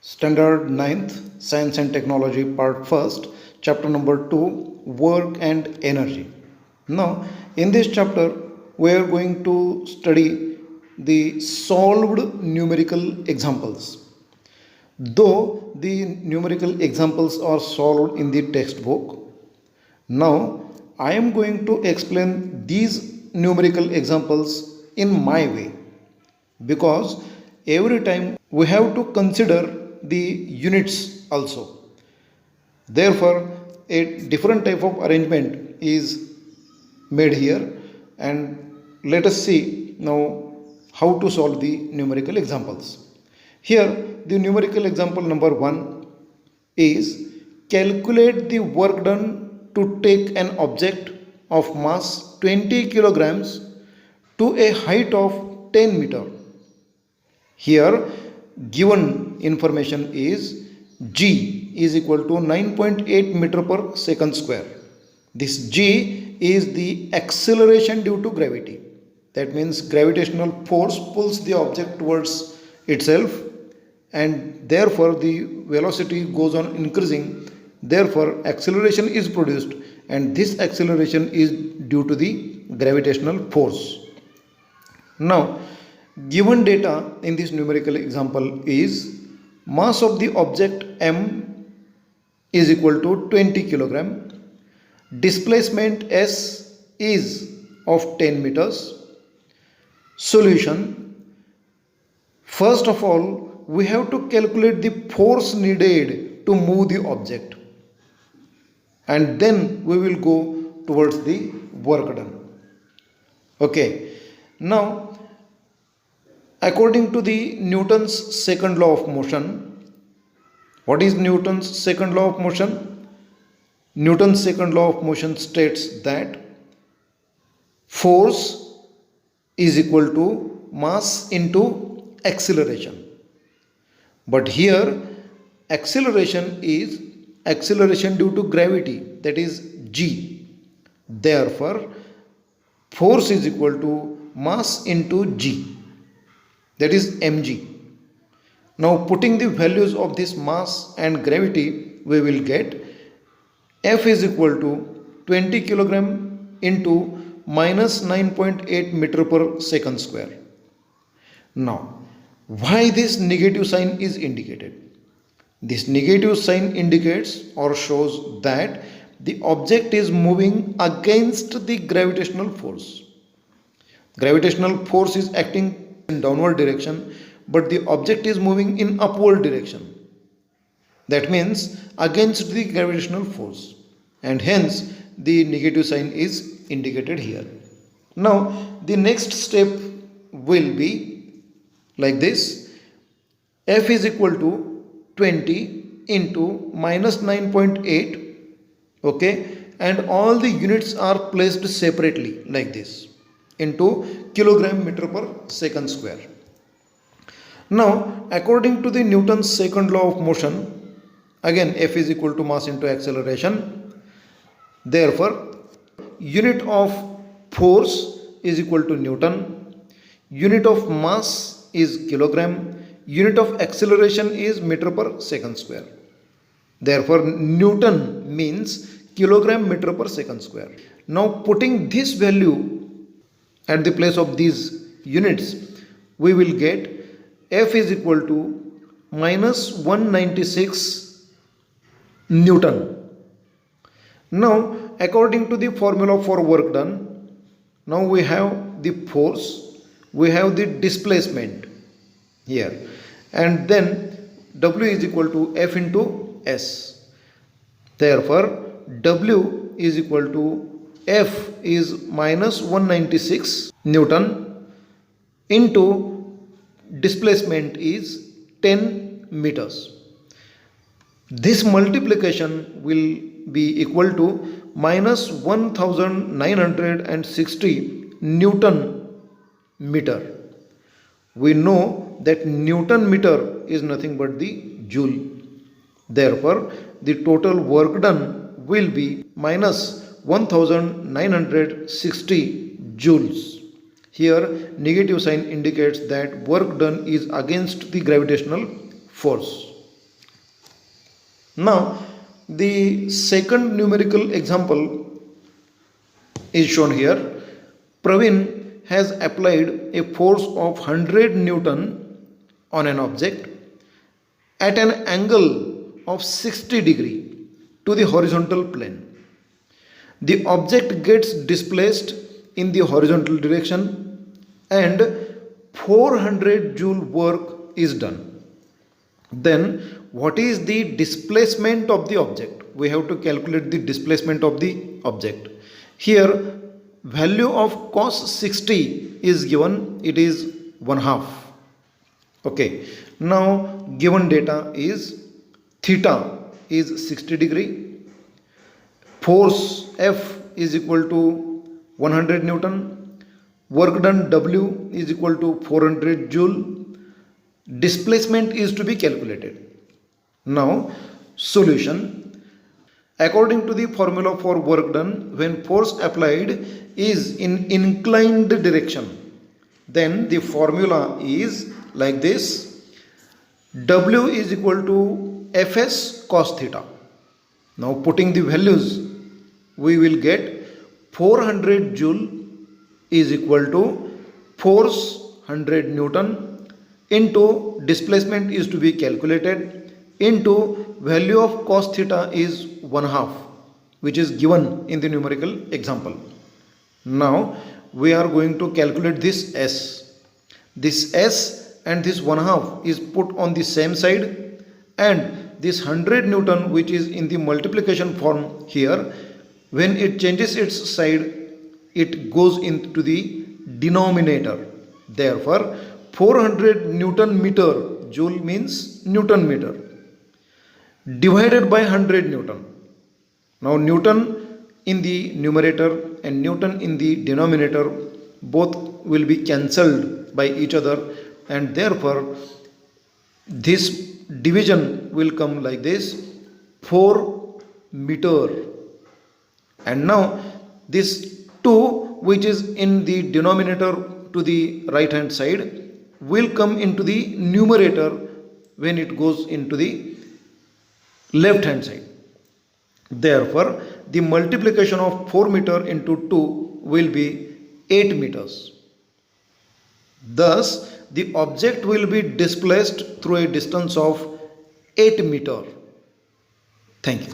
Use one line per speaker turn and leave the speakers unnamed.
Standard ninth, Science and Technology, Part 1st, Chapter number 2, Work and Energy. Now, in this chapter, we are going to study the solved numerical examples. Though the numerical examples are solved in the textbook, now I am going to explain these numerical examples in my way, because every time we have to consider the units also. Therefore, a different type of arrangement is made here, and let us see now how to solve the numerical examples. Here, the numerical example number 1 is calculate the work done to take an object of mass 20 kilograms to a height of 10 meter. Here, given information is g is equal to 9.8 meter per second square. This g is the acceleration due to gravity. That means gravitational force pulls the object towards itself, and therefore the velocity goes on increasing. Therefore acceleration is produced, and this acceleration is due to the gravitational force. Now, given data in this numerical example is mass of the object m is equal to 20 kilogram, displacement s is of 10 meters. Solution: first of all, we have to calculate the force needed to move the object, and then we will go towards the work done. Okay, now according to the Newton's second law of motion, what is Newton's second law of motion? Newton's second law of motion states that force is equal to mass into acceleration. But here acceleration is acceleration due to gravity, that is g. Therefore force is equal to mass into g, that is mg. Now putting the values of this mass and gravity, we will get F is equal to 20 kilogram into minus 9.8 meter per second square. Now, why this negative sign is indicated? This negative sign indicates or shows that the object is moving against the gravitational force. Gravitational force is acting in downward direction, but the object is moving in upward direction. That means against the gravitational force, and hence the negative sign is indicated here. Now the next step will be like this: F is equal to 20 into minus 9.8, okay, and all the units are placed separately like this into kilogram meter per second square. Now according to the Newton's second law of motion, again F is equal to mass into acceleration. Therefore unit of force is equal to Newton, unit of mass is kilogram, unit of acceleration is meter per second square. Therefore Newton means kilogram meter per second square. Now putting this value at the place of these units, we will get F is equal to minus 196 Newton. Now according to the formula for work done, now we have the force, we have the displacement here, and then W is equal to F into S. Therefore W is equal to F is minus 196 Newton into displacement is 10 meters. This multiplication will be equal to minus 1960 Newton meter. We know that Newton meter is nothing but the joule. Therefore the total work done will be minus 1960 joules. Here negative sign indicates that work done is against the gravitational force. Now the second numerical example is shown here. Praveen has applied a force of 100 Newton on an object at an angle of 60 degree to the horizontal plane. The object gets displaced in the horizontal direction and 400 joule work is done. Then what is the displacement of the object? We have to calculate the displacement of the object. Here value of cos 60 is given, it is 1 half. Okay, now given data is theta is 60 degree, force F is equal to 100 Newton, work done W is equal to 400 joule, displacement is to be calculated. Now solution. According to the formula for work done, when force applied is in inclined direction, then the formula is like this: W is equal to Fs cos theta. Now putting the values, we will get 400 joule is equal to force 100 Newton into displacement is to be calculated into value of cos theta is 1 half, which is given in the numerical example. Now we are going to calculate this S. This S and this 1 half is put on the same side, and this 100 Newton which is in the multiplication form here, when it changes its side, it goes into the denominator. Therefore 400 Newton meter, joule means Newton meter, divided by 100 Newton. Now Newton in the numerator and Newton in the denominator both will be cancelled by each other, and therefore this division will come like this: 4 meter. And now this 2 which is in the denominator to the right hand side will come into the numerator when it goes into the left hand side. Therefore the multiplication of 4 meter into 2 will be 8 meters. Thus the object will be displaced through a distance of 8 meter. Thank you.